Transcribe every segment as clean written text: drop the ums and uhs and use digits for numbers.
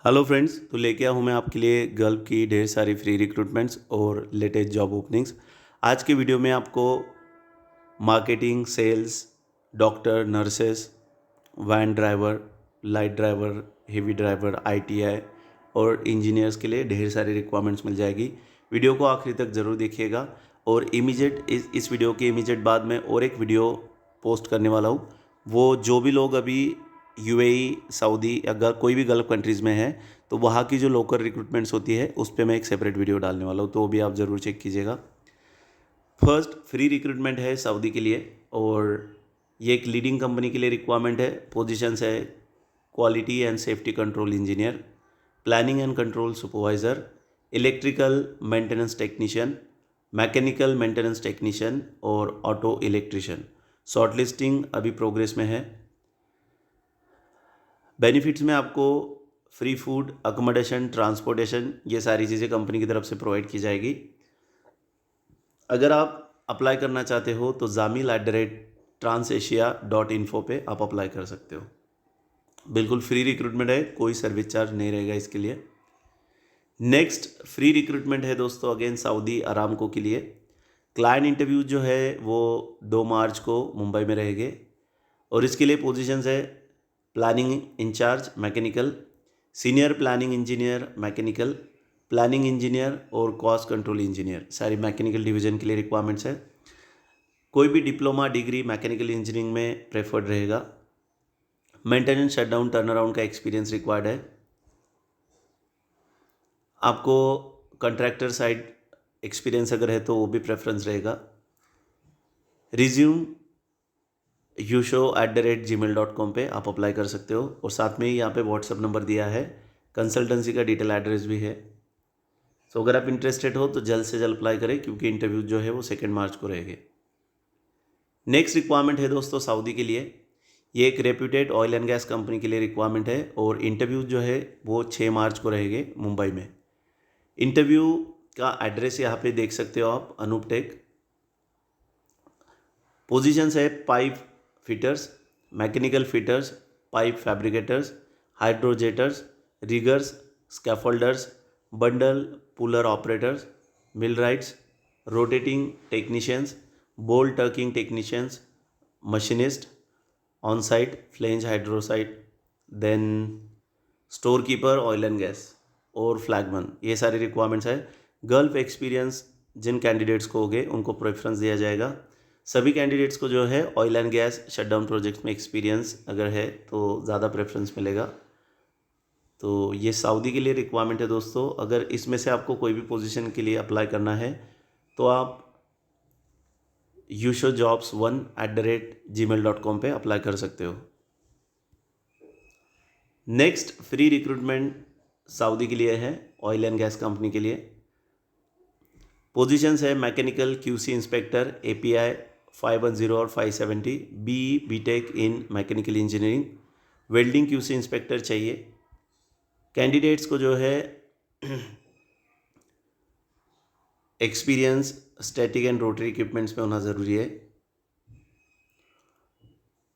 Hello friends, तो लेके आया हूँ मैं आपके लिए गल्फ की ढेर सारी फ्री रिक्रूटमेंट्स और लेटेस्ट जॉब ओपनिंग्स। आज के वीडियो में आपको marketing, sales, doctor, nurses, van driver, light driver, heavy driver, ITI और इंजीनियर्स के लिए ढेर सारी रिक्वायरमेंट्स मिल जाएगी। वीडियो को आखिरी तक ज़रूर देखिएगा और इमीडिएट इस वीडियो के इमीडिएट बाद में और एक वीडियो पोस्ट करने वाला हूँ। वो जो भी लोग अभी यूएई, सऊदी अगर कोई भी गल्फ कंट्रीज़ में है तो वहाँ की जो लोकल रिक्रूटमेंट्स होती है उस पर मैं एक सेपरेट वीडियो डालने वाला हूँ, तो वो भी आप ज़रूर चेक कीजिएगा। फर्स्ट फ्री रिक्रूटमेंट है सऊदी के लिए और ये एक लीडिंग कंपनी के लिए रिक्वायरमेंट है। पोजीशंस है quality and safety control engineer, planning and control supervisor, electrical maintenance technician, mechanical maintenance technician और ऑटो इलेक्ट्रिशियन। शॉर्ट लिस्टिंग अभी प्रोग्रेस में है। बेनिफिट्स में आपको फ्री फूड, अकोमोडेशन, ट्रांसपोर्टेशन, ये सारी चीज़ें कंपनी की तरफ से प्रोवाइड की जाएगी। अगर आप अप्लाई करना चाहते हो तो zamil@transasia.info पे आप अप्लाई कर सकते हो। बिल्कुल फ्री रिक्रूटमेंट है, कोई सर्विस चार्ज नहीं रहेगा इसके लिए। नेक्स्ट फ्री रिक्रूटमेंट है दोस्तों अगेन सऊदी अरामको के लिए। क्लाइंट इंटरव्यू जो है वो 2 मार्च को मुंबई में रहेंगे और इसके लिए पोजीशंस है planning incharge mechanical, senior planning engineer mechanical, planning engineer और कॉस्ट कंट्रोल इंजीनियर, सारी मैकेनिकल डिवीजन के लिए रिक्वायरमेंट्स है। कोई भी डिप्लोमा डिग्री मैकेनिकल इंजीनियरिंग में प्रेफर्ड रहेगा। मेंटेनेंस, शटडाउन, टर्न अराउंड का एक्सपीरियंस रिक्वायर्ड है। आपको कॉन्ट्रैक्टर साइड एक्सपीरियंस अगर है तो वो भी प्रेफरेंस रहेगा। रिज्यूम yusho@gmail.com पे आप अप्लाई कर सकते हो और साथ में ही यहाँ पे व्हाट्सअप नंबर दिया है, कंसल्टेंसी का डिटेल एड्रेस भी है। सो अगर आप इंटरेस्टेड हो तो जल्द से जल्द अप्लाई करें क्योंकि इंटरव्यू जो है वो 2 मार्च को रहेंगे। नेक्स्ट रिक्वायरमेंट है दोस्तों सऊदी के लिए। ये एक reputed oil and gas company के लिए रिक्वायरमेंट है और इंटरव्यू जो है वो 6 मार्च को रहेंगे मुंबई में। इंटरव्यू का एड्रेस यहाँ पे देख सकते हो आप, अनूप टेक। पोजीशंस है pipe fitters, mechanical fitters, pipe fabricators, hydrojetters, riggers, scaffolders, bundle puller operators, millwrights, rotating technicians, bolt torquing technicians, machinist, on site flange hydrotest, then store keeper oil and gas और flagman, ये सारी requirements है। Gulf experience जिन candidates को होगे उनको preference दिया जाएगा। सभी कैंडिडेट्स को जो है oil and gas shutdown projects में एक्सपीरियंस अगर है तो ज़्यादा प्रेफरेंस मिलेगा। तो ये सऊदी के लिए रिक्वायरमेंट है दोस्तों। अगर इसमें से आपको कोई भी पोजीशन के लिए अप्लाई करना है तो आप yusho.jobs1@gmail.com पे अप्लाई कर सकते हो। नेक्स्ट फ्री रिक्रूटमेंट सऊदी के लिए है ऑयल एंड गैस कंपनी के लिए। पोजीशंस है मैकेनिकल क्यूसी इंस्पेक्टर, एपीआई 510 और 570, BTech in mechanical engineering, welding QC inspector चाहिए। कैंडिडेट्स को जो है experience static and rotary equipments में होना ज़रूरी है।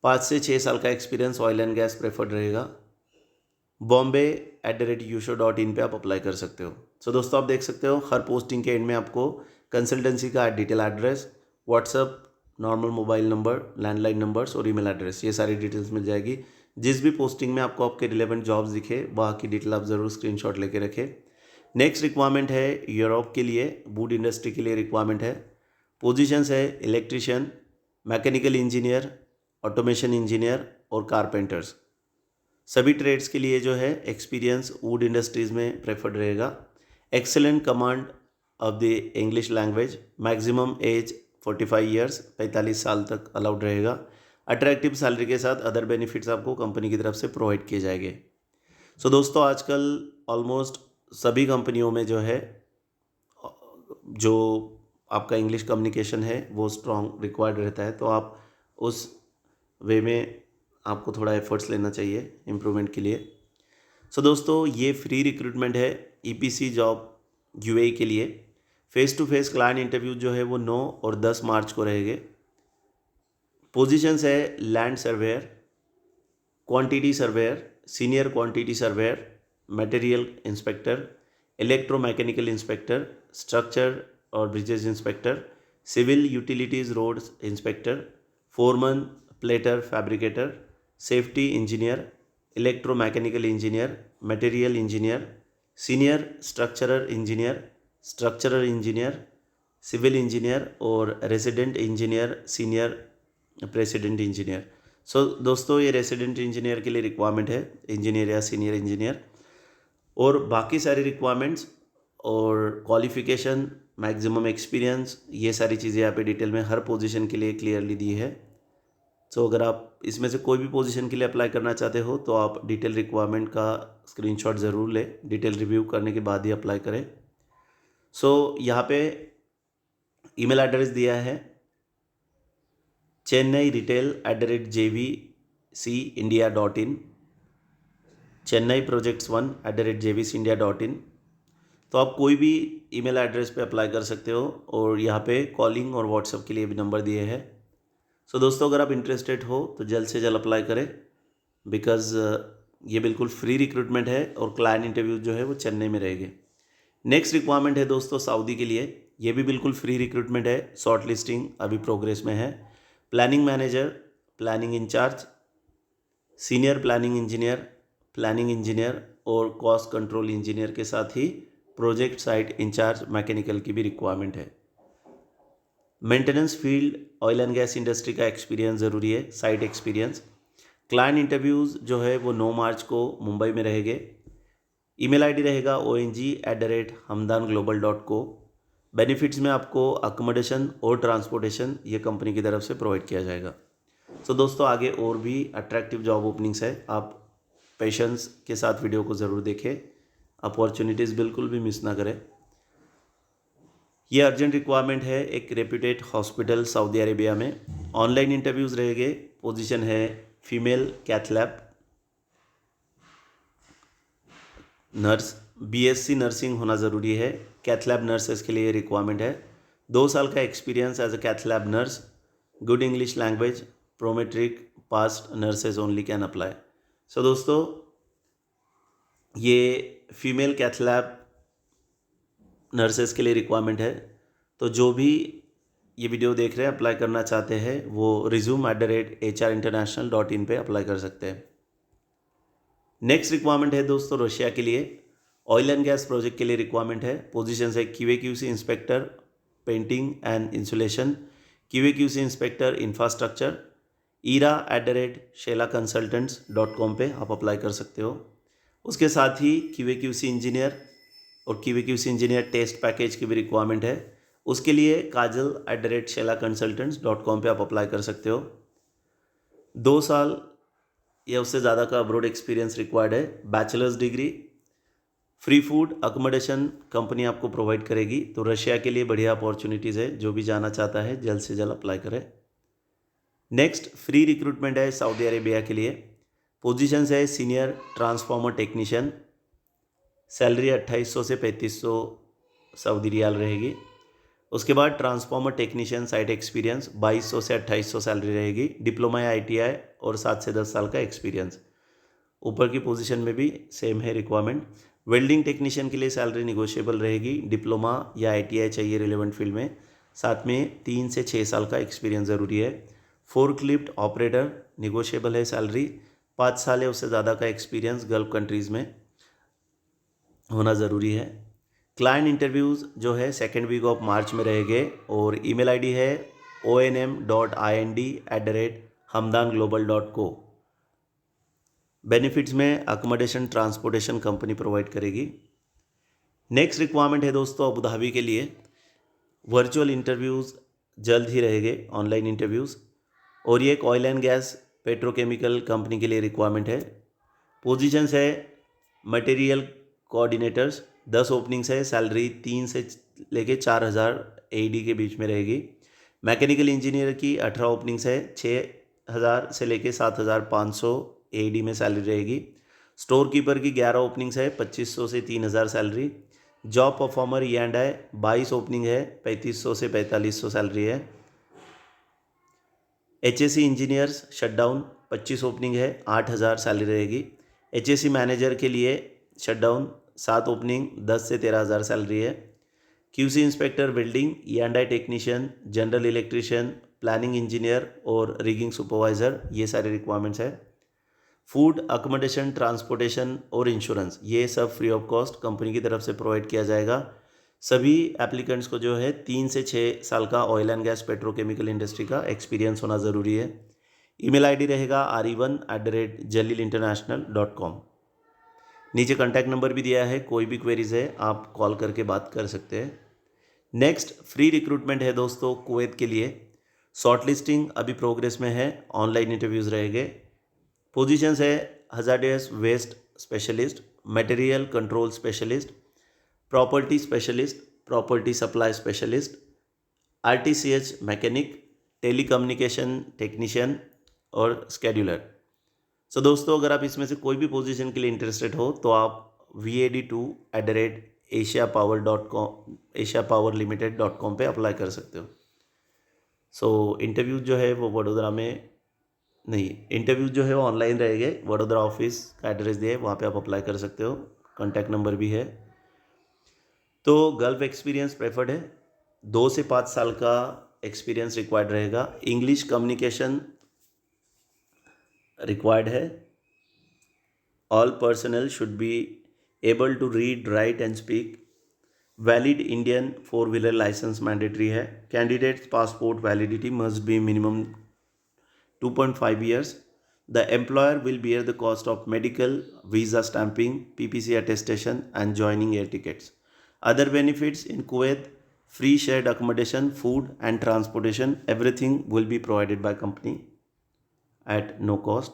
5 से 6 साल का experience oil and gas preferred रहेगा। bombay@yusho.in पे आप अप्लाई कर सकते हो। सो दोस्तों आप देख सकते हो हर पोस्टिंग के एंड में आपको कंसल्टेंसी का detail address, WhatsApp, normal mobile number, landline numbers और ईमेल एड्रेस, ये सारी डिटेल्स मिल जाएगी। जिस भी पोस्टिंग में आपको आपके रिलेवेंट जॉब्स दिखे वहाँ की डिटेल आप ज़रूर स्क्रीनशॉट लेके रखें। नेक्स्ट रिक्वायरमेंट है यूरोप के लिए, वुड इंडस्ट्री के लिए रिक्वायरमेंट है। पोजीशंस है electrician, mechanical engineer, automation engineer और कारपेंटर्स। सभी ट्रेड्स के लिए जो है एक्सपीरियंस वुड इंडस्ट्रीज़ में प्रेफर्ड रहेगा। Excellent command of the English language, maximum age 45 years, 45 साल तक अलाउड रहेगा। अट्रैक्टिव सैलरी के साथ अदर बेनिफिट्स आपको कंपनी की तरफ से प्रोवाइड किए जाएंगे। सो दोस्तों आजकल ऑलमोस्ट सभी कंपनियों में जो है जो आपका इंग्लिश कम्युनिकेशन है वो स्ट्रॉन्ग रिक्वायर्ड रहता है, तो आप उस वे में आपको थोड़ा एफर्ट्स लेना चाहिए इम्प्रूवमेंट के लिए। सो दोस्तों ये फ्री रिक्रूटमेंट है ईपीसी जॉब यूएई के लिए। Face to face client interview जो है वो 9 और 10 मार्च को रहेंगे। पोजीशंस है land surveyor, quantity surveyor, senior quantity surveyor, material inspector, electromechanical inspector, structure और bridges inspector, civil utilities roads inspector, foreman, plater, fabricator, safety engineer, electromechanical engineer, material engineer, senior structural engineer, civil engineer और resident engineer, senior president engineer. So दोस्तों ये resident engineer के लिए requirement है, engineer या senior engineer. और बाकी सारी रिक्वायरमेंट्स और क्वालिफ़िकेशन, मैक्सिमम एक्सपीरियंस, ये सारी चीज़ें यहाँ पे डिटेल में हर पोजीशन के लिए क्लियरली दी है। सो अगर आप इसमें से कोई भी पोजीशन के लिए अप्लाई करना चाहते हो तो आप डिटेल रिक्वायरमेंट का स्क्रीनशॉट ज़रूर लें, डिटेल रिव्यू करने के बाद ही अप्लाई करें। सो यहाँ पे ईमेल एड्रेस दिया है chennai@jvcindia.in, chennaiprojects1@jvcindia.in। तो आप कोई भी ईमेल एड्रेस पे अप्लाई कर सकते हो और यहाँ पे कॉलिंग और व्हाट्सएप के लिए भी नंबर दिए हैं। सो दोस्तों अगर आप इंटरेस्टेड हो तो जल्द से जल्द अप्लाई करें, बिकॉज़ ये बिल्कुल फ्री रिक्रूटमेंट है और क्लाइंट इंटरव्यू जो है वो चेन्नई में रहेंगे। नेक्स्ट रिक्वायरमेंट है दोस्तों सऊदी के लिए, ये भी बिल्कुल फ्री रिक्रूटमेंट है, शॉर्ट लिस्टिंग अभी प्रोग्रेस में है। Planning manager, planning incharge, senior planning engineer और कॉस्ट कंट्रोल इंजीनियर के साथ ही प्रोजेक्ट साइट इंचार्ज मैकेनिकल की भी रिक्वायरमेंट है। Maintenance field, oil and gas industry का एक्सपीरियंस ज़रूरी है, साइट एक्सपीरियंस। क्लाइंट इंटरव्यूज़ जो है वो 9 मार्च को मुंबई में रहेंगे। ईमेल आईडी रहेगा ong@hamdanglobal.co। बेनिफिट्स में आपको अकोमोडेशन और ट्रांसपोर्टेशन ये कंपनी की तरफ से प्रोवाइड किया जाएगा। सो दोस्तों आगे और भी अट्रैक्टिव जॉब ओपनिंग्स है, आप पेशेंस के साथ वीडियो को ज़रूर देखें, अपॉर्चुनिटीज़ बिल्कुल भी मिस ना करें। ये अर्जेंट रिक्वायरमेंट है एक रेप्यूटेड हॉस्पिटल सऊदी अरेबिया में। ऑनलाइन इंटरव्यूज़ रहेंगे। पोजीशन है female cath lab nurse, BSc nursing होना ज़रूरी है। कैथ लैब नर्सेस के लिए रिक्वायरमेंट है। 2 साल का experience as a cath lab nurse, good English language, Prometric passed nurses only can apply. So दोस्तों ये फीमेल कैथ लैब नर्सेस के लिए रिक्वायरमेंट है। तो जो भी ये वीडियो देख रहे हैं अप्लाई करना चाहते हैं वो resume@hrinternational.in पे अप्लाई कर सकते हैं। नेक्स्ट रिक्वायरमेंट है दोस्तों रशिया के लिए, ऑयल एंड गैस प्रोजेक्ट के लिए रिक्वायरमेंट है। पोजीशंस है QA/QC inspector painting and insulation, QA/QC inspector infrastructure. ira@shelaconsultants.com पे आप अप्लाई कर सकते हो। उसके साथ ही QA/QC इंजीनियर और QA/QC इंजीनियर टेस्ट पैकेज की भी रिक्वायरमेंट है। उसके लिए kajal@shelaconsultants.com पे आप अप्लाई कर सकते हो। 2 साल या उससे ज़्यादा का अब्रोड एक्सपीरियंस रिक्वायर्ड है। Bachelors degree, free food accommodation company आपको प्रोवाइड करेगी। तो रशिया के लिए बढ़िया अपॉर्चुनिटीज़ है, जो भी जाना चाहता है जल्द से जल्द अप्लाई करें। नेक्स्ट फ्री रिक्रूटमेंट है सऊदी अरेबिया के लिए। पोजीशंस है सीनियर ट्रांसफार्मर टेक्नीशियन, सैलरी 2800 से 3500 सऊदी रियाल रहेगी। उसके बाद ट्रांसफार्मर टेक्नीशियन साइट एक्सपीरियंस 2200 से 2800 सैलरी रहेगी। डिप्लोमा या ITI और 7 से 10 साल का एक्सपीरियंस। ऊपर की पोजीशन में भी सेम है रिक्वायरमेंट। वेल्डिंग टेक्नीशियन के लिए सैलरी निगोशिएबल रहेगी। डिप्लोमा या ITI चाहिए रिलेवेंट फील्ड में, साथ में 3 से 6 साल का एक्सपीरियंस ज़रूरी है। फोर्कलिफ्ट ऑपरेटर निगोशिएबल है सैलरी। 5 साल या उससे ज़्यादा का एक्सपीरियंस गल्फ कंट्रीज़ में होना ज़रूरी है। क्लाइंट इंटरव्यूज़ जो है 2nd वीक ऑफ मार्च में रहेंगे और ईमेल आईडी है onm.ind@hamdanglobal.co। बेनिफिट्स में अकोमोडेशन ट्रांसपोर्टेशन कंपनी प्रोवाइड करेगी। नेक्स्ट रिक्वायरमेंट है दोस्तों अबू धाबी के लिए। वर्चुअल इंटरव्यूज़ जल्द ही रहेंगे, ऑनलाइन इंटरव्यूज़। और ये एक oil and gas petrochemical company के लिए रिक्वायरमेंट है। पोजीशंस है मटेरियल कोऑर्डिनेटर्स, 10 ओपनिंग्स है। सैलरी 3 से लेके 4000 AED के बीच में रहेगी। मैकेनिकल इंजीनियर की 18 ओपनिंग्स है, 6000 से लेके 7500 AED में सैलरी रहेगी। स्टोर कीपर की 11 ओपनिंग्स है, 2500 से 3000 salary. Job performer E&I 22 opening है, 3500 से 4500 सैलरी है। HSE इंजीनियर्स शटडाउन 25 ओपनिंग है, 8000 सैलरी रहेगी। HSE मैनेजर के लिए शटडाउन 7 ओपनिंग, 10 से 13,000 सैलरी है। QC inspector welding, E&I technician, general electrician, planning engineer और रिगिंग सुपरवाइज़र, ये सारे रिक्वायरमेंट्स है। फूड, अकोमोडेशन, ट्रांसपोर्टेशन और इंश्योरेंस, ये सब फ्री ऑफ कॉस्ट कंपनी की तरफ से प्रोवाइड किया जाएगा। सभी एप्लीकेंट्स को जो है 3 से 6 साल का oil and gas petrochemical industry का एक्सपीरियंस होना ज़रूरी है। ईमेल आईडी रहेगा re1@jalilinternational.com। नीचे कॉन्टैक्ट नंबर भी दिया है, कोई भी क्वेरीज है आप कॉल करके बात कर सकते हैं। नेक्स्ट फ्री रिक्रूटमेंट है दोस्तों कुवैत के लिए। शॉर्ट लिस्टिंग अभी प्रोग्रेस में है, ऑनलाइन इंटरव्यूज़ रहेंगे। पोजीशंस है hazardous waste specialist, material control specialist, property specialist, property supply specialist, RTCH mechanic, telecommunication technician और स्केड्यूलर। सो दोस्तों अगर आप इसमें से कोई भी पोजीशन के लिए इंटरेस्टेड हो तो आपvad2@asiapowerlimited.com पे अप्लाई कर सकते हो। सो इंटरव्यू जो है वो वडोदरा में नहीं, इंटरव्यू जो है वो ऑनलाइन रहेंगे। वडोदरा ऑफिस का एड्रेस दिया है, वहाँ पे आप अप्लाई कर सकते हो, कॉन्टैक्ट नंबर भी है। तो गल्फ एक्सपीरियंस प्रेफर्ड है, 2 से 5 साल का एक्सपीरियंस रिक्वायर्ड रहेगा। इंग्लिश कम्युनिकेशन रिक्वायर्ड है। All personnel should be able to read, write and speak. Valid Indian four wheeler licence mandatory है। Candidates passport validity must be minimum 2.5 years. The employer will bear the cost of medical, visa stamping, PPC attestation and joining air tickets. Other benefits in Kuwait: free shared accommodation, food and transportation. Everything will be provided by company at no cost.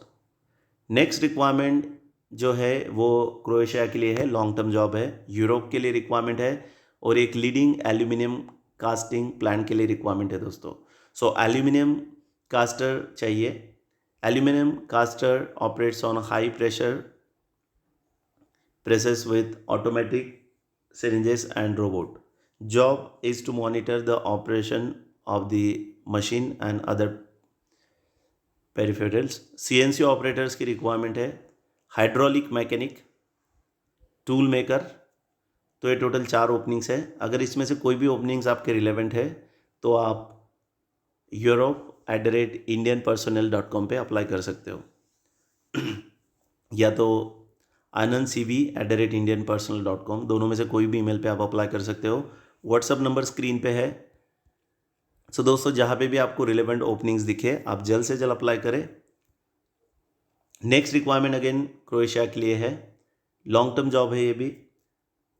Next requirement जो है वो Croatia के लिए है, long term job है। Europe के लिए requirement है और एक लीडिंग एल्यूमिनियम कास्टिंग प्लांट के लिए रिक्वायरमेंट है दोस्तों। सो एल्यूमिनियम कास्टर चाहिए। Aluminium caster operates on high pressure presses with automatic syringes and robot. Job is to monitor the operation of the machine and other peripherals. CNC operators की requirement है। Hydraulic mechanic, tool maker. तो ये total 4 openings है। अगर इसमें से कोई भी ओपनिंग्स आपके रिलेवेंट है तो आप europe@indianpersonnel.com पे अप्लाई कर सकते हो या तो anandcv@indianpersonnel.com, दोनों में से कोई भी ईमेल पे आप अप्लाई कर सकते हो। व्हाट्सअप नंबर स्क्रीन पे है। सो दोस्तों जहाँ पे भी आपको रिलेवेंट ओपनिंग्स दिखे आप जल्द से जल्द अप्लाई करें। नेक्स्ट रिक्वायरमेंट अगेन क्रोएशिया के लिए है, लॉन्ग टर्म जॉब है ये भी।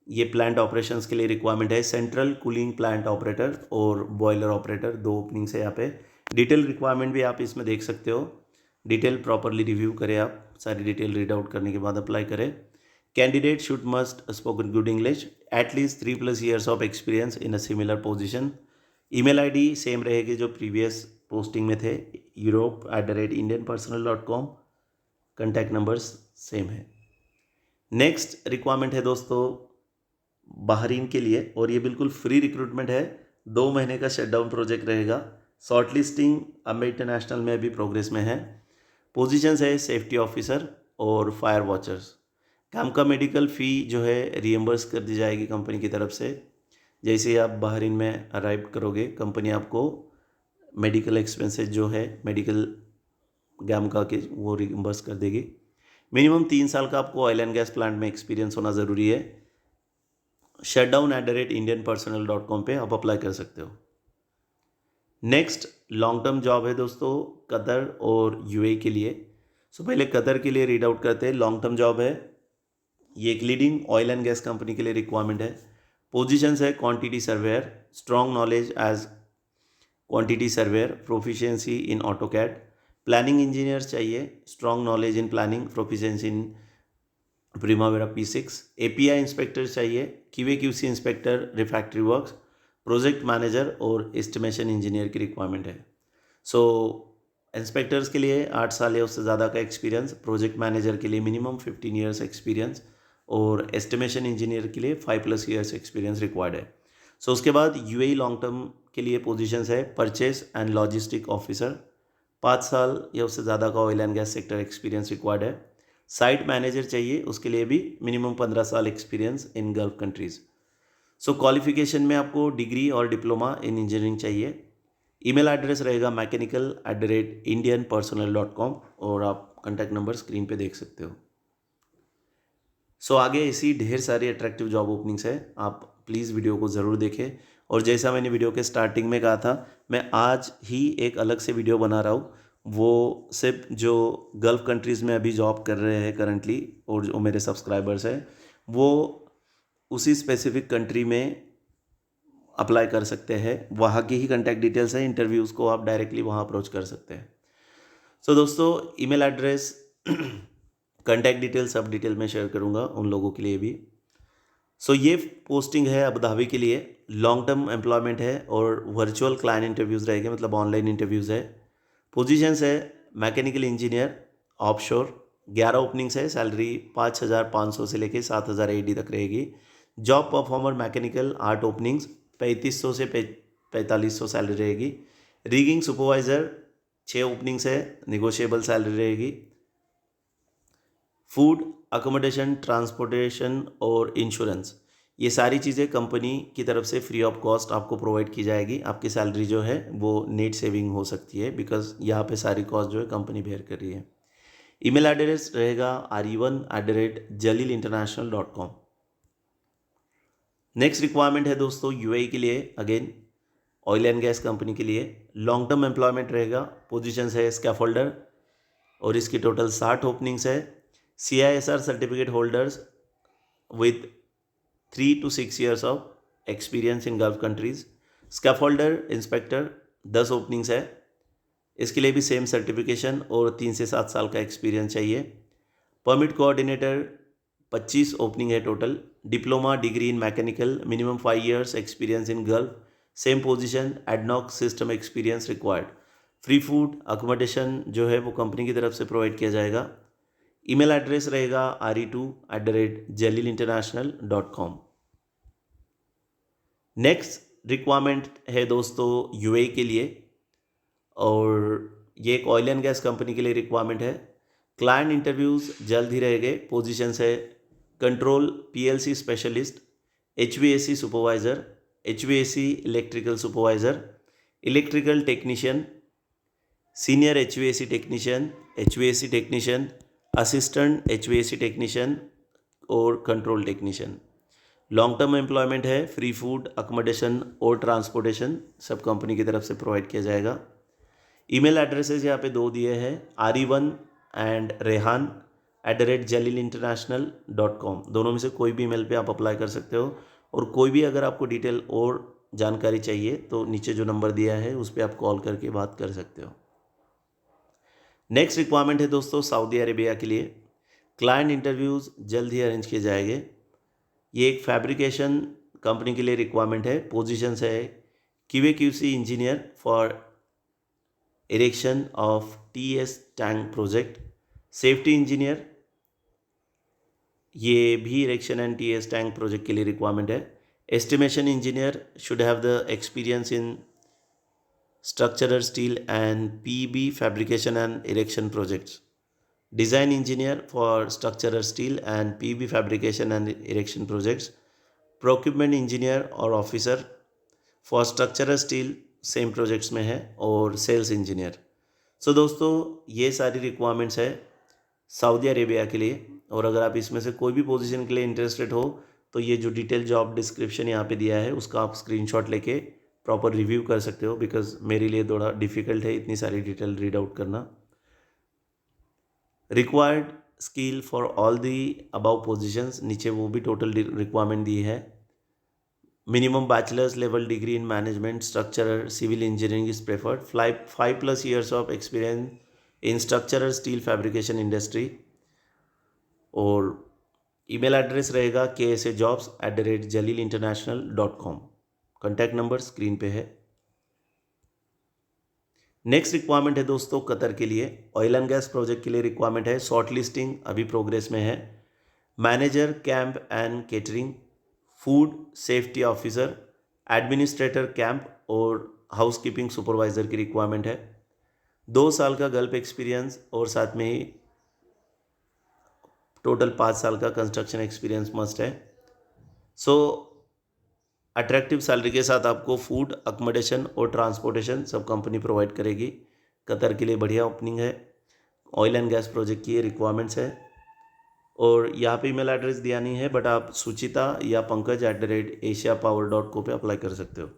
ये प्लांट ऑपरेशंस के लिए रिक्वायरमेंट है। सेंट्रल कूलिंग प्लांट ऑपरेटर और बॉयलर ऑपरेटर, 2 ओपनिंग्स है यहाँ पे। डिटेल रिक्वायरमेंट भी आप इसमें देख सकते हो। डिटेल प्रॉपरली रिव्यू करें आप, सारी डिटेल रीड आउट करने के बाद अप्लाई करें। Candidate should must spoken good English, at least 3+ years of experience in a similar position. Email ID same रहेगी जो प्रीवियस पोस्टिंग में थे, europe@indianpersonnel.com। कॉन्टैक्ट नंबर्स सेम है। नेक्स्ट रिक्वायरमेंट है दोस्तों बहरीन के लिए और ये बिल्कुल फ्री रिक्रूटमेंट है। 2 महीने का शटडाउन प्रोजेक्ट रहेगा। शॉर्ट लिस्टिंग अम्बे इंटरनेशनल में भी प्रोग्रेस में है। पोजीशंस है सेफ्टी ऑफिसर और फायर वॉचर्स। काम का मेडिकल फ़ी जो है रीएम्बर्स कर दी जाएगी कंपनी की तरफ से। जैसे ही आप बहरीन में अराइव करोगे कंपनी आपको मेडिकल एक्सपेंसेस जो है मेडिकल गैम का के वो रीएम्बर्स कर देगी। मिनिमम 3 साल का आपको ऑयल एंड गैस प्लांट में एक्सपीरियंस होना ज़रूरी है। shutdown@indianpersonnel.com पे आप अप्लाई कर सकते हो। नेक्स्ट लॉन्ग टर्म जॉब है दोस्तों कतर और यूएई के लिए। सो पहले कतर के लिए रीड आउट करते हैं। लॉन्ग टर्म जॉब है, ये एक leading oil and gas company के लिए रिक्वायरमेंट है। पोजीशंस है quantity surveyor, strong knowledge as quantity surveyor, proficiency in AutoCAD. Planning engineers चाहिए, strong knowledge in planning, proficiency in Primavera P6। API inspector चाहिए, QA/QC inspector refractory works, project manager और estimation engineer की requirement है। So inspectors के लिए 8 साल या उससे ज़्यादा का एक्सपीरियंस, प्रोजेक्ट मैनेजर के लिए मिनिमम 15 years एक्सपीरियंस और एस्टिमेशन इंजीनियर के लिए 5+ years एक्सपीरियंस रिक्वायर्ड है। सो उसके बाद UAE लॉन्ग टर्म के लिए पोजीशंस है परचेस एंड लॉजिस्टिक ऑफिसर, 5 साल या उससे ज़्यादा का oil and gas sector experience required है। साइट मैनेजर चाहिए, उसके लिए भी मिनिमम 15 साल experience in gulf countries. So qualification में आपको डिग्री और डिप्लोमा इन इंजीनियरिंग चाहिए। ईमेल एड्रेस रहेगा mechanical@indianpersonnel.com और आप कॉन्टैक्ट नंबर स्क्रीन पे देख सकते हो। सो आगे ऐसी ढेर सारी अट्रैक्टिव जॉब ओपनिंग्स है, आप प्लीज़ वीडियो को ज़रूर देखें। और जैसा मैंने वीडियो के स्टार्टिंग में कहा था, मैं आज ही एक अलग से वीडियो बना रहा हूँ, वो सिर्फ जो गल्फ़ कंट्रीज़ में अभी जॉब कर रहे हैं करंटली और जो मेरे सब्सक्राइबर्स हैं, वो उसी स्पेसिफिक कंट्री में अप्लाई कर सकते हैं। वहाँ की ही कॉन्टैक्ट डिटेल्स हैं, इंटरव्यूज़ को आप डायरेक्टली वहाँ अप्रोच कर सकते हैं। सो दोस्तों, ईमेल एड्रेस कॉन्टैक्ट डिटेल सब डिटेल में शेयर करूँगा उन लोगों के लिए भी। सो ये पोस्टिंग है अबू धाबी के लिए, लॉन्ग टर्म एम्प्लॉयमेंट है और वर्चुअल क्लाइंट इंटरव्यूज़ रहेंगे, मतलब ऑनलाइन इंटरव्यूज़ है। पोजीशंस है मैकेनिकल इंजीनियर ऑफशोर, 11 ओपनिंग्स है, सैलरी 5,500 से लेके 7,000 AD तक रहेगी। जॉब परफॉर्मर मैकेनिकल 8 ओपनिंग्स, 3500 से 4500 सैलरी रहेगी। रिगिंग सुपरवाइज़र 6 ओपनिंग्स है, निगोशिएबल सैलरी रहेगी। फूड, अकोमोडेशन, ट्रांसपोर्टेशन और इंश्योरेंस, ये सारी चीज़ें कंपनी की तरफ से फ्री ऑफ कॉस्ट आपको प्रोवाइड की जाएगी। आपकी सैलरी जो है वो नेट सेविंग हो सकती है, बिकॉज यहाँ पे सारी कॉस्ट जो है कंपनी बेयर कर रही है। ईमेल एड्रेस रहेगा re1@jalilinternational.com। नेक्स्ट रिक्वायरमेंट है दोस्तों यूएई के लिए, again oil and gas company के लिए, लॉन्ग टर्म एम्प्लॉयमेंट रहेगा। पोजीशंस है स्कैफोल्डर और इसकी टोटल 60 ओपनिंग्स है। CISR certificate holders with 3 to 6 years of experience in Gulf countries। Scaffolder inspector 10 openings है, इसके लिए भी सेम सर्टिफिकेशन और 3 से 7 साल का एक्सपीरियंस चाहिए। परमिट कोऑर्डिनेटर 25 ओपनिंग है total. Diploma degree in mechanical, minimum 5 years experience in gulf, same position, ADNOC system experience required. Free food accommodation जो है वो कंपनी की तरफ से प्रोवाइड किया जाएगा। ईमेल एड्रेस रहेगा re2@jalilinternational.com। नेक्स्ट रिक्वायरमेंट है दोस्तों यूएई के लिए, और ये एक ऑयल एंड गैस कंपनी के लिए रिक्वायरमेंट है। क्लाइंट इंटरव्यूज़ जल्द ही रहेंगे। पोजीशंस है control PLC specialist, HVAC supervisor, HVAC electrical supervisor, electrical technician, senior HVAC technician, HVAC technician, assistant HVAC technician और control technician. Long term employment है। Free food accommodation और transportation सब company की तरफ से प्रोवाइड किया जाएगा। ईमेल एड्रेसेस यहाँ पे 2 दिए हैं, re1 एंड rehan@jalilinternational.com। दोनों में से कोई भी ईमेल पे आप अप्लाई कर सकते हो, और कोई भी अगर आपको डिटेल और जानकारी चाहिए तो नीचे जो नंबर दिया है उस पर आप कॉल करके बात कर सकते हो। नेक्स्ट रिक्वायरमेंट है दोस्तों सऊदी अरेबिया के लिए। क्लाइंट इंटरव्यूज़ जल्द ही अरेंज किए जाएंगे। ये एक फैब्रिकेशन कंपनी के लिए रिक्वायरमेंट है। पोजीशंस है QA/QC engineer for erection of TS tank project, safety engineer, ये भी erection and TS tank project के लिए रिक्वायरमेंट है। Estimation engineer should have the experience in structural steel and PB fabrication and erection projects। Design engineer for structural steel and PB fabrication and erection projects। Procurement engineer और officer for structural steel same projects में है, और sales engineer. So दोस्तों, ये सारी requirements है Saudi Arabia के लिए, और अगर आप इसमें से कोई भी पोजीशन के लिए इंटरेस्टेड हो तो ये जो डिटेल जॉब डिस्क्रिप्शन यहाँ पे दिया है उसका आप स्क्रीनशॉट लेके प्रॉपर रिव्यू कर सकते हो, बिकॉज मेरे लिए थोड़ा डिफ़िकल्ट है इतनी सारी डिटेल रीड आउट करना। Required skill for all the above positions, नीचे वो भी टोटल रिक्वायरमेंट दी है। Minimum bachelor's level degree in management structural civil engineering is preferred. 5+ years of experience in structural steel fabrication industry. और email address रहेगा ksajobs@jalilinternational.com। Contact number screen पे है। Next requirement है दोस्तों कतर के लिए, ऑयल एंड गैस प्रोजेक्ट के लिए रिक्वायरमेंट है। शॉर्ट लिस्टिंग अभी प्रोग्रेस में है। Manager camp and catering, food safety officer, administrator camp और हाउसकीपिंग सुपरवाइज़र की रिक्वायरमेंट है। 2 साल का गल्फ एक्सपीरियंस और साथ में ही टोटल 5 साल का कंस्ट्रक्शन एक्सपीरियंस मस्ट है। सो अट्रैक्टिव सैलरी के साथ आपको फूड, अकोमोडेशन और ट्रांसपोर्टेशन सब कंपनी प्रोवाइड करेगी। कतर के लिए बढ़िया ओपनिंग है। ऑयल एंड गैस प्रोजेक्ट की ये रिक्वायरमेंट्स है और यहाँ पे ईमेल एड्रेस दिया नहीं है, बट आप सुचिता या pankaj@asiapower.co पे अप्लाई कर सकते हो।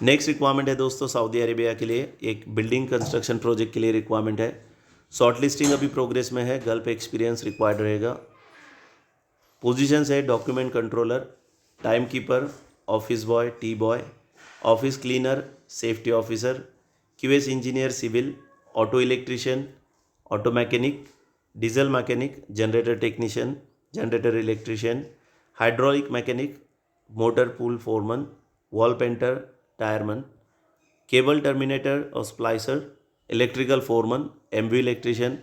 नेक्स्ट रिक्वायरमेंट है दोस्तों सऊदी अरेबिया के लिए एक बिल्डिंग कंस्ट्रक्शन प्रोजेक्ट के लिए रिक्वायरमेंट है। शॉर्ट लिस्टिंग अभी प्रोग्रेस में है। गल्फ एक्सपीरियंस रिक्वायर्ड रहेगा। पोजीशंस है document controller, time keeper, office boy, tea boy, office cleaner, safety officer, QS engineer civil, auto electrician, auto mechanic, diesel mechanic, generator technician, generator electrician, hydraulic mechanic, motor pool foreman, wall painter, tyreman, cable terminator और splicer, electrical foreman, MV electrician,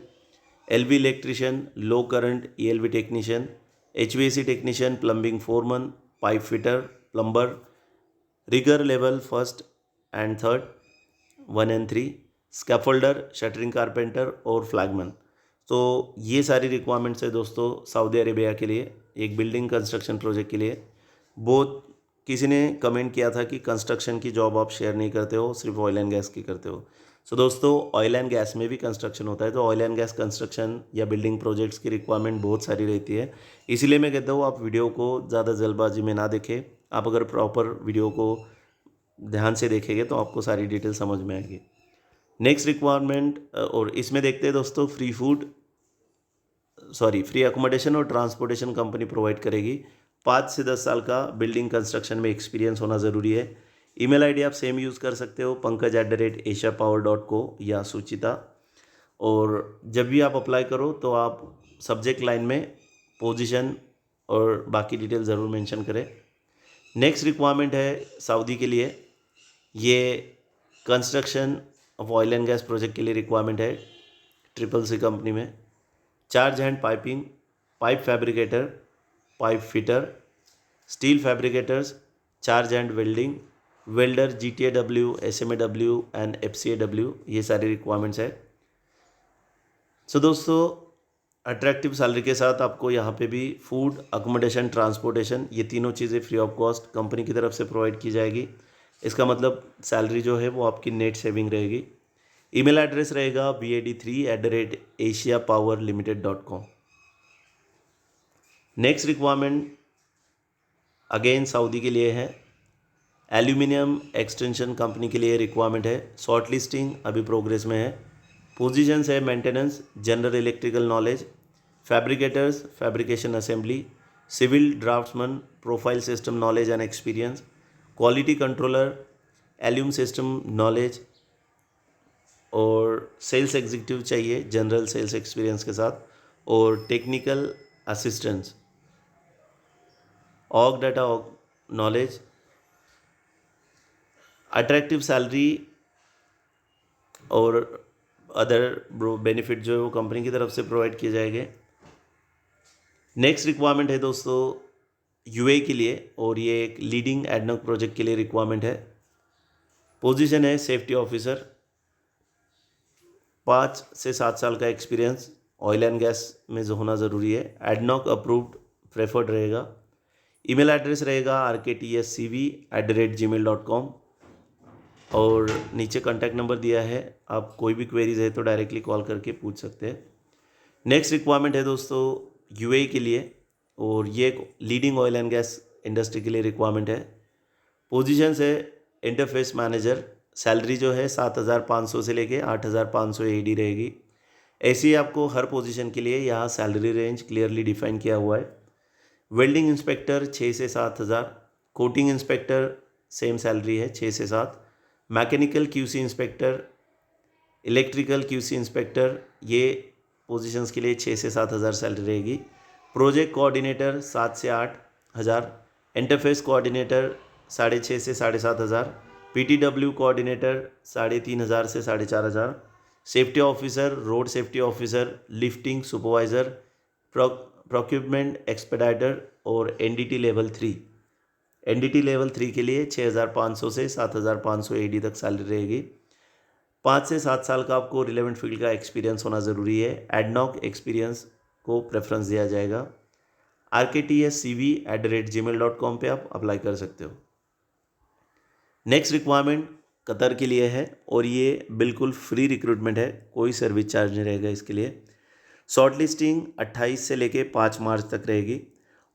LV electrician, low current ELV technician, HVAC technician, plumbing foreman, pipe fitter, plumber, rigger level first and third 1 and 3, scaffolder, shuttering carpenter और flagman. तो ये सारी requirements है दोस्तों Saudi Arabia के लिए एक building construction project के लिए। बहुत किसी ने कमेंट किया था कि कंस्ट्रक्शन की जॉब आप शेयर नहीं करते हो, सिर्फ ऑयल एंड गैस की करते हो। सो दोस्तों ऑयल एंड गैस में भी कंस्ट्रक्शन होता है, तो ऑयल एंड गैस कंस्ट्रक्शन या बिल्डिंग प्रोजेक्ट्स की रिक्वायरमेंट बहुत सारी रहती है। इसीलिए मैं कहता हूँ आप वीडियो को ज़्यादा जल्दबाजी में ना देखें। आप अगर प्रॉपर वीडियो को ध्यान से देखेंगे तो आपको सारी डिटेल समझ में आएगी। नेक्स्ट रिक्वायरमेंट और इसमें देखते हैं दोस्तों फ्री अकोमोडेशन और ट्रांसपोर्टेशन कंपनी प्रोवाइड करेगी। 5 से 10 साल का बिल्डिंग कंस्ट्रक्शन में एक्सपीरियंस होना ज़रूरी है। ईमेल आईडी आप सेम यूज़ कर सकते हो pankaj@asiapower.co या सुचिता। और जब भी आप अप्लाई करो तो आप सब्जेक्ट लाइन में पोजीशन और बाकी डिटेल ज़रूर मेंशन करें। नेक्स्ट रिक्वायरमेंट है सऊदी के लिए, ये construction of oil and gas project के लिए रिक्वायरमेंट है CCC कंपनी में। Charge hand piping, pipe fabricator, pipe fitter, steel fabricators, charge hand welding, welder, GTAW, SMAW and FCAW, ये सारी रिक्वायरमेंट्स है। सो दोस्तों अट्रैक्टिव सैलरी के साथ आपको यहाँ पे भी फूड, अकोमोडेशन, ट्रांसपोर्टेशन ये तीनों चीज़ें फ्री ऑफ कॉस्ट कंपनी की तरफ से प्रोवाइड की जाएगी। इसका मतलब सैलरी जो है वो आपकी नेट सेविंग रहेगी। ईमेल एड्रेस रहेगा BAD3@asiapowerlimited.com। Next requirement again Saudi के लिए है, एल्यूमिनियम एक्सटेंशन कंपनी के लिए रिक्वायरमेंट है। शॉर्ट लिस्टिंग अभी प्रोग्रेस में है। पोजीशंस है maintenance, general electrical knowledge, fabricators, fabrication assembly, civil draftsman, profile system knowledge and experience, quality controller, alum system knowledge और सेल्स एग्जीक्यूटिव चाहिए जनरल सेल्स एक्सपीरियंस के साथ, और टेक्निकल असिस्टेंस, ऑग डाटा नॉलेज। अट्रैक्टिव सैलरी और other benefit जो है वो कंपनी की तरफ से प्रोवाइड किए जाएंगे। नेक्स्ट रिक्वायरमेंट है दोस्तों यूएई के लिए, और ये एक लीडिंग एडनॉक प्रोजेक्ट के लिए रिक्वायरमेंट है। पोजीशन है सेफ्टी ऑफिसर, 5 से 7 साल का एक्सपीरियंस ऑयल एंड गैस में जो होना ज़रूरी है। एडनॉक अप्रूव्ड प्रेफर्ड रहेगा। ईमेल एड्रेस रहेगा rktscv@gmail.com और नीचे कॉन्टैक्ट नंबर दिया है। आप कोई भी क्वेरीज है तो डायरेक्टली कॉल करके पूछ सकते हैं। नेक्स्ट रिक्वायरमेंट है दोस्तों यूएई के लिए, और ये एक leading oil and gas industry के लिए रिक्वायरमेंट है। पोजीशंस है इंटरफेस मैनेजर, सैलरी जो है 7,500 से लेके 8,500 AED रहेगी। ऐसे ही आपको हर पोजीशन के लिए यहाँ सैलरी रेंज क्लियरली डिफाइन किया हुआ है। वेल्डिंग इंस्पेक्टर 6 से 7,000, कोटिंग इंस्पेक्टर सेम सैलरी है 6 से 7, mechanical QC inspector, electrical QC inspector, ये पोजीशंस के लिए 6 से 7,000 सैलरी रहेगी। प्रोजेक्ट कोऑर्डिनेटर 7 से 8,000, इंटरफेस कोऑर्डिनेटर 6,500 से 7,500, PTW कोऑर्डिनेटर 3,500 से 4,500, safety officer, road safety officer, lifting supervisor, procurement expediter और NDT लेवल 3। NDT लेवल 3 के लिए 6,500 से 7,500 AED तक सैलरी रहेगी। 5 से 7 साल का आपको रिलेवेंट फील्ड का एक्सपीरियंस होना ज़रूरी है। एडनॉक एक्सपीरियंस को प्रेफरेंस दिया जाएगा। rktscv@gmail.com पे आप अप्लाई कर सकते हो। नेक्स्ट रिक्वायरमेंट कतर के लिए है और ये बिल्कुल फ्री रिक्रूटमेंट है, कोई सर्विस चार्ज नहीं रहेगा इसके लिए। शॉर्ट लिस्टिंग 28 से लेके 5 मार्च तक रहेगी।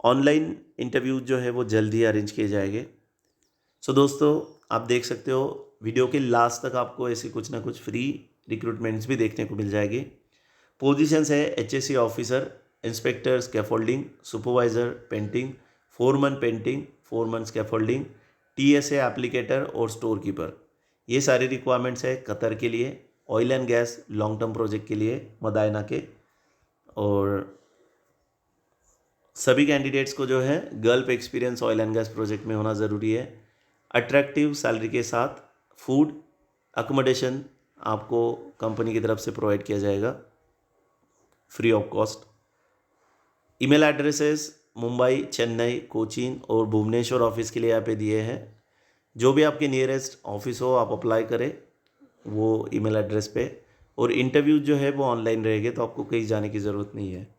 ऑनलाइन इंटरव्यू जो है वो जल्द ही अरेंज किए जाएंगे। सो दोस्तों, आप देख सकते हो वीडियो के लास्ट तक आपको ऐसी कुछ ना कुछ फ्री रिक्रूटमेंट्स भी देखने को मिल जाएगी। पोजीशंस है HSC officer, inspector scaffolding, supervisor painting, foreman painting, foreman scaffolding, TSA applicator और स्टोर कीपर। ये सारी रिक्वायरमेंट्स है कतर के लिए, oil and gas long term project के लिए मदायना के। और सभी कैंडिडेट्स को जो है Gulf experience oil and gas project में होना ज़रूरी है। अट्रैक्टिव सैलरी के साथ फूड अकोमोडेशन आपको कंपनी की तरफ से प्रोवाइड किया जाएगा free of cost. Email addresses Mumbai, Chennai, Cochin और भुवनेश्वर ऑफिस के लिए यहाँ पे दिए हैं। जो भी आपके नियरेस्ट ऑफिस हो आप अप्लाई करें वो ईमेल एड्रेस पे। और इंटरव्यू जो है वो ऑनलाइन रहेंगे, तो आपको कहीं जाने की ज़रूरत नहीं है।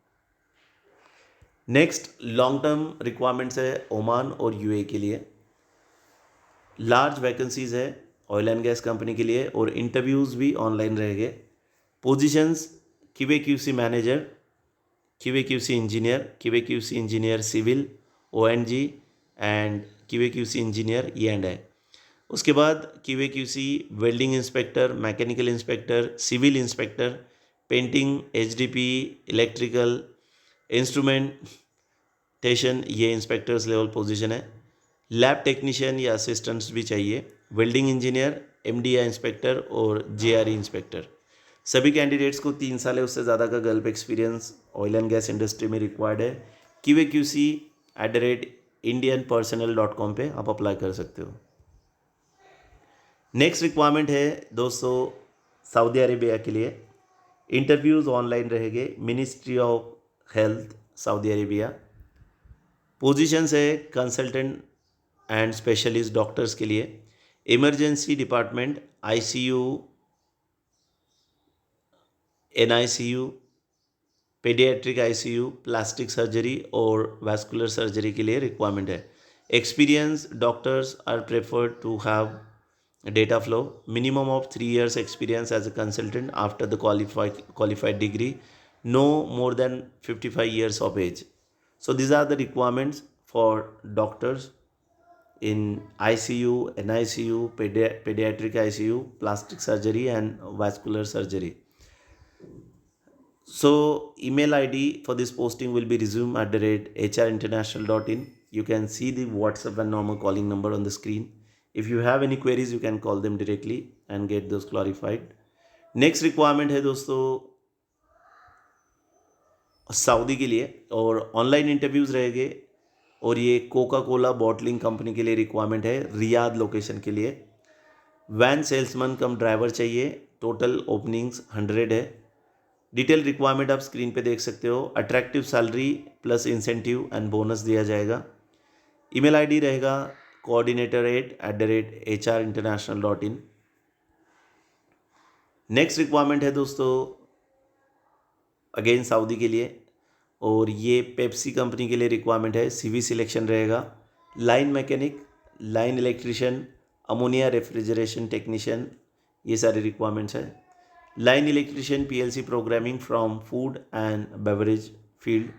नेक्स्ट लॉन्ग टर्म रिक्वायरमेंट्स है ओमान और UAE के लिए। लार्ज वैकेंसीज है ऑयल एंड गैस कंपनी के लिए और इंटरव्यूज़ भी ऑनलाइन रहेंगे। Positions QA/QC manager, QA/QC engineer civil ONG and QA/QC engineer E&I। उसके बाद QA/QC welding inspector, mechanical inspector, civil inspector, painting, HDP, electrical, instrumentation, ये इंस्पेक्टर्स लेवल पोजीशन है। Lab technician या असिस्टेंट्स भी चाहिए। वेल्डिंग इंजीनियर, MD या inspector और JRE inspector. सभी कैंडिडेट्स को 3 साल या उससे ज़्यादा का gulf experience oil and gas industry में रिक्वायर्ड है। QA/QC@indianpersonnel.com पे आप अप्लाई कर सकते हो। नेक्स्ट रिक्वायरमेंट है दोस्तों सऊदी अरेबिया के लिए। इंटरव्यूज़ ऑनलाइन रहेंगे, ministry of health Saudi Arabia. Positions है कंसल्टेंट एंड स्पेशलिस्ट डॉक्टर्स के लिए, emergency department, ICU, NICU, paediatric ICU, plastic surgery और वैस्कुलर सर्जरी के लिए रिक्वायरमेंट है। Experience doctors are preferred to have data flow, minimum of 3 years experience as a consultant after the qualified degree, no more than 55 years of age. So these are the requirements for doctors in ICU, NICU, pediatric ICU, plastic surgery and vascular surgery. So email ID for this posting will be resume@hrinternational.in. You can see the WhatsApp and normal calling number on the screen. If you have any queries you can call them directly and get those clarified. Next requirement है दोस्तों Saudi के लिए और online interviews रहेंगे और ये Coca Cola bottling company के लिए रिक्वायरमेंट है रियाद लोकेशन के लिए। वैन सेल्समैन कम ड्राइवर चाहिए। टोटल ओपनिंग्स 100 है। डिटेल रिक्वायरमेंट आप स्क्रीन पे देख सकते हो। Attractive salary plus incentive and bonus दिया जाएगा। ईमेल ID रहेगा coordinator@hrinternational.in। नेक्स्ट रिक्वायरमेंट है दोस्तों अगेन सऊदी के लिए और ये पेप्सी कंपनी के लिए रिक्वायरमेंट है। CV सिलेक्शन रहेगा। Line mechanic, line electrician, ammonia refrigeration technician, ये सारी रिक्वायरमेंट्स है। Line electrician PLC programming from food and beverage field,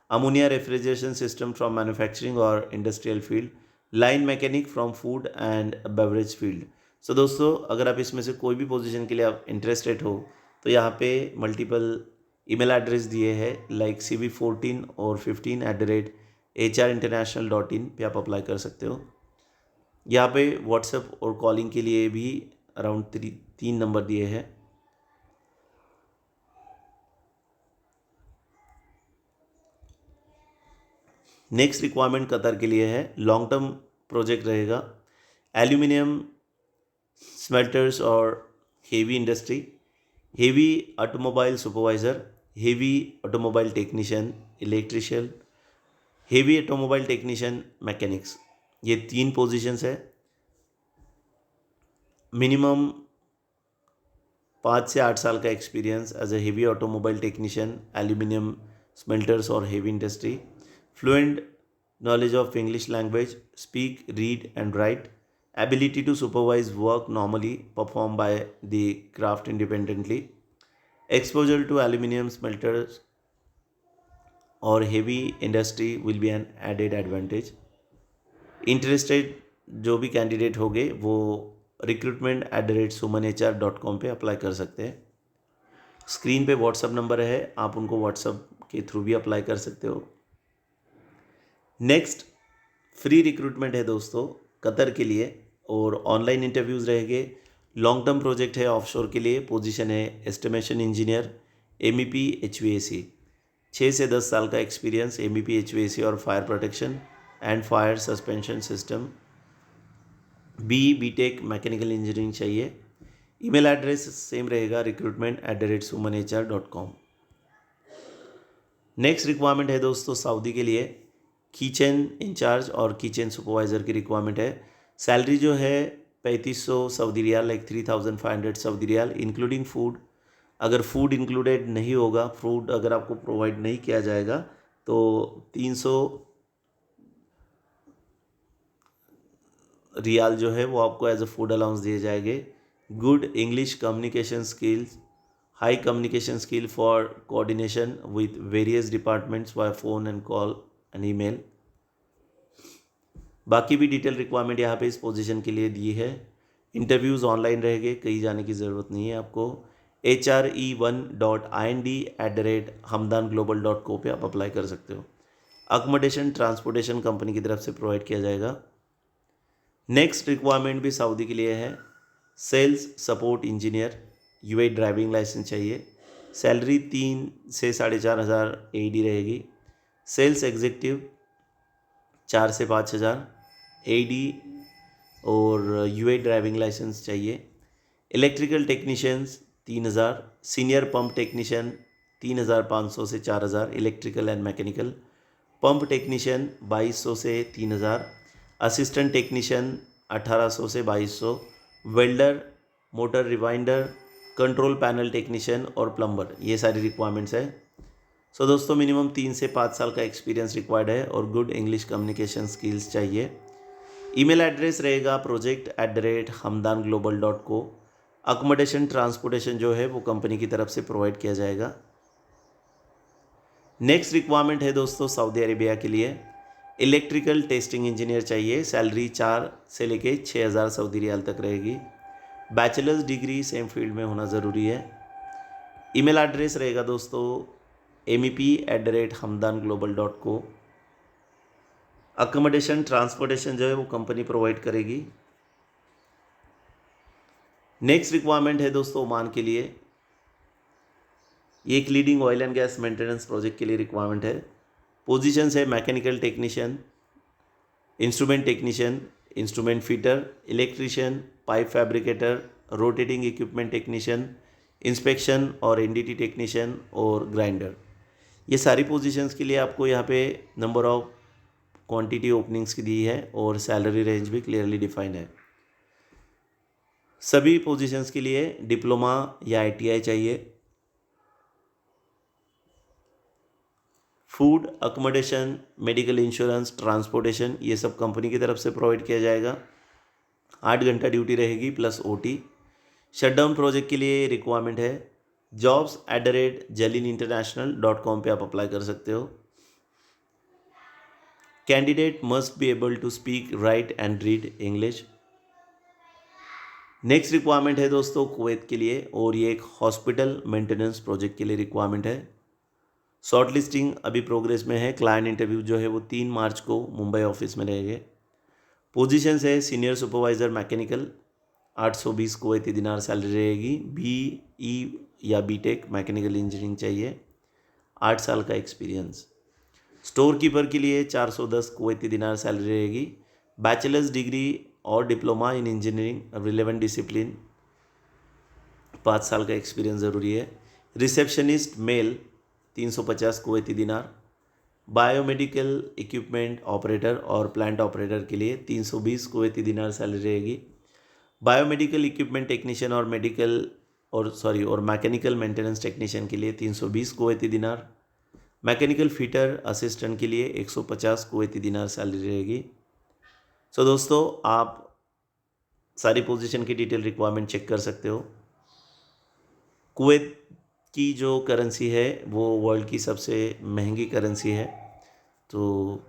ammonia refrigeration system from manufacturing और industrial field, line mechanic from food and beverage field. So दोस्तों, अगर आप इसमें से कोई भी पोजीशन के लिए आप इंटरेस्टेड हो तो यहाँ पे मल्टीपल ईमेल एड्रेस दिए हैं लाइक CV14 और 15@hrinternational.in पे आप अप्लाई कर सकते हो। यहाँ पे व्हाट्सएप और कॉलिंग के लिए भी अराउंड 3 नंबर दिए हैं। नेक्स्ट रिक्वायरमेंट कतर के लिए है, लॉन्ग टर्म प्रोजेक्ट रहेगा। एल्यूमिनियम स्मेल्टर्स और heavy industry, heavy automobile supervisor, heavy automobile technician, electrician, heavy automobile technician, mechanics, ये 3 पोजीशंस है। मिनिमम 5 से 8 साल का experience as a heavy automobile technician, aluminium smelters or heavy industry. Fluent knowledge of English language, speak, read and write. Ability to supervise work normally performed by the craft independently. Exposure to aluminium smelters or heavy industry will be an added advantage. Interested जो भी candidate होंगे वो recruitment@sumanhr.com पे apply कर सकते हैं. Screen पे WhatsApp number है, आप उनको व्हाट्सअप के थ्रू भी अप्लाई कर सकते हो. नेक्स्ट फ्री रिक्रूटमेंट है दोस्तों कतर के लिए और ऑनलाइन इंटरव्यूज़ रहेंगे. लॉन्ग टर्म प्रोजेक्ट है ऑफशोर के लिए. पोजीशन है एस्टिमेशन इंजीनियर MEP HVAC. 6 से 10 साल का एक्सपीरियंस MEP HVAC और fire protection and fire suspension system. BTech mechanical engineering चाहिए. ईमेल एड्रेस सेम रहेगा recruitment@sumanhr.com. नेक्स्ट रिक्वायरमेंट है दोस्तों सऊदी के लिए किचन इंचार्ज और किचन सुपरवाइज़र की रिक्वायरमेंट है. सैलरी जो है 3500 Saudi riyal like 3500 Saudi riyal including food. अगर फूड इंक्लूडेड नहीं होगा, फूड अगर आपको प्रोवाइड नहीं किया जाएगा तो 300 रियाल जो है वो आपको एज अ फूड अलाउंस दिए जाएंगे. Good English communication skills, high communication skill for coordination with various departments via phone and call and email. बाकी भी डिटेल रिक्वायरमेंट यहाँ पे इस पोजीशन के लिए दी है. इंटरव्यूज़ ऑनलाइन रहेंगे, कहीं जाने की ज़रूरत नहीं है आपको. hre1.ind@hamdanglobal.co पे आप अप्लाई कर सकते हो. अकोमोडेशन ट्रांसपोर्टेशन कंपनी की तरफ से प्रोवाइड किया जाएगा. नेक्स्ट रिक्वायरमेंट भी सऊदी के लिए है. Sales support engineer, UAE driving licence चाहिए. सैलरी 3 से 4,500 AED रहेगी. सेल्स एग्जीक्यूटिव 4 से 5,000 AED और UAE ड्राइविंग लाइसेंस चाहिए. Electrical technicians 3,000. Senior pump technician 3,500 से 4,000. Electrical and mechanical. Pump technician 2,200 से 3,000. असिस्टेंट टेक्नीशियन 1,800 से 2,200. Welder, motor rewinder, control panel technician और प्लम्बर, ये सारी रिक्वायरमेंट्स है. सो दोस्तों मिनिमम 3 से 5 साल का एक्सपीरियंस रिक्वायर्ड है और गुड इंग्लिश कम्युनिकेशन स्किल्स चाहिए. ईमेल एड्रेस रहेगा project@hamdanglobal.co. अकोमोडेशन ट्रांसपोर्टेशन जो है वो कंपनी की तरफ से प्रोवाइड किया जाएगा. नेक्स्ट रिक्वायरमेंट है दोस्तों सऊदी अरेबिया के लिए इलेक्ट्रिकल टेस्टिंग इंजीनियर चाहिए. सैलरी 4 से लेके 6,000 सऊदी रियाल तक रहेगी. बैचलर्स डिग्री सेम फील्ड में होना ज़रूरी है. ईमेल एड्रेस रहेगा दोस्तों MEP@hamdanglobal.co. अकोमोडेशन ट्रांसपोर्टेशन जो है वो कंपनी प्रोवाइड करेगी. नेक्स्ट रिक्वायरमेंट है दोस्तों ओमान के लिए. ये एक leading oil and gas maintenance project के लिए रिक्वायरमेंट है. पोजीशंस है mechanical technician, instrument technician, instrument fitter, electrician, pipe fabricator, rotating equipment technician, inspection और NDT टेक्नीशियन और ग्राइंडर. ये सारी पोजीशंस के लिए आपको यहाँ पे नंबर ऑफ क्वांटिटी ओपनिंग्स की दी है और सैलरी रेंज भी क्लियरली डिफाइंड है. सभी पोजीशंस के लिए डिप्लोमा या ITI चाहिए. Food, accommodation, medical insurance, transportation ये सब कंपनी की तरफ से प्रोवाइड किया जाएगा. 8 घंटा ड्यूटी रहेगी प्लस OT. शटडाउन प्रोजेक्ट के लिए रिक्वायरमेंट है. jobs@jalilinternational.com पे आप अप्लाई कर सकते हो. Candidate must be able to speak, write and read English. Next requirement है दोस्तों कुवैत के लिए और ये एक हॉस्पिटल मेंटेनेंस प्रोजेक्ट के लिए रिक्वायरमेंट है. शॉर्ट लिस्टिंग अभी प्रोग्रेस में है. क्लाइंट इंटरव्यू जो है वो 3 मार्च को मुंबई ऑफिस में रहेंगे. पोजीशंस है सीनियर सुपरवाइज़र मैकेनिकल 820 कुवैती दिनार सैलरी रहेगी. BE या BTech मैकेनिकल इंजीनियरिंग चाहिए. 8 साल का एक्सपीरियंस. स्टोर कीपर के लिए 410 कुवैती दिनार सैलरी रहेगी. बैचलर्स डिग्री और diploma in engineering relevant discipline, 5 साल का एक्सपीरियंस ज़रूरी है. रिसेप्शनिस्ट मेल 350 कुवैती दिनार. बायोमेडिकल इक्विपमेंट ऑपरेटर और प्लांट ऑपरेटर के लिए 320 कुवैती दिनार सैलरी रहेगी. बायोमेडिकल इक्विपमेंट टेक्नीशियन और मैकेनिकल मेंटेनेंस टेक्नीशियन के लिए 320 कुवैती दिनार. मैकेनिकल फिटर असिस्टेंट के लिए 150 कुवैती दिनार सैलरी रहेगी। सो दोस्तों, आप सारी पोजीशन की डिटेल रिक्वायरमेंट चेक कर सकते हो। कुवैत की जो करेंसी है वो वर्ल्ड की सबसे महंगी करेंसी है, तो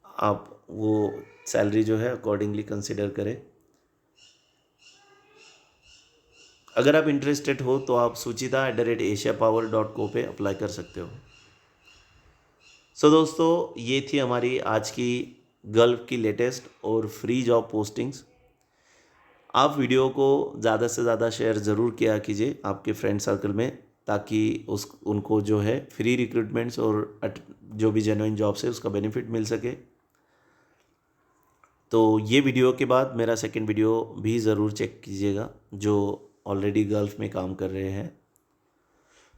आप वो सैलरी जो है अकॉर्डिंगली कंसिडर करें। अगर आप इंटरेस्टेड हो तो आप suchita@asiapower.co पे अप्लाई कर सकते हो। सो दोस्तों, ये थी हमारी आज की गल्फ की लेटेस्ट और फ्री जॉब पोस्टिंग्स। आप वीडियो को ज़्यादा से ज़्यादा शेयर ज़रूर किया कीजिए आपके फ्रेंड सर्कल में, ताकि उनको जो है फ्री रिक्रूटमेंट्स और जो भी जेन्युइन जॉब्स है उसका बेनिफिट मिल सके। तो ये वीडियो के बाद मेरा सेकंड वीडियो भी ज़रूर चेक कीजिएगा, जो ऑलरेडी गल्फ में काम कर रहे हैं।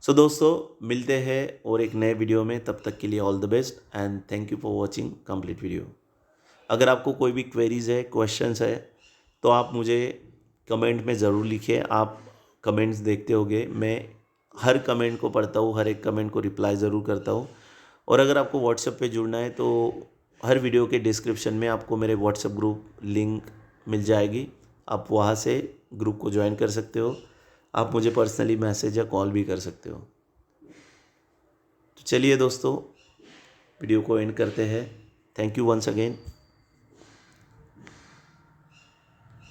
सो दोस्तों, मिलते हैं और एक नए वीडियो में। तब तक के लिए all the best and thank you for watching complete video. अगर आपको कोई भी क्वेरीज़ है, क्वेश्चंस है, तो आप मुझे कमेंट में ज़रूर लिखिए। आप कमेंट्स देखते होंगे, मैं हर कमेंट को पढ़ता हूँ, हर एक कमेंट को रिप्लाई ज़रूर करता हूँ। और अगर आपको व्हाट्सएप पे जुड़ना है तो हर वीडियो के डिस्क्रिप्शन में आपको मेरे व्हाट्सएप ग्रुप लिंक मिल जाएगी, आप वहाँ से ग्रुप को ज्वाइन कर सकते हो। आप मुझे पर्सनली मैसेज या कॉल भी कर सकते हो। तो चलिए दोस्तों, वीडियो को एंड करते हैं। Thank you once again.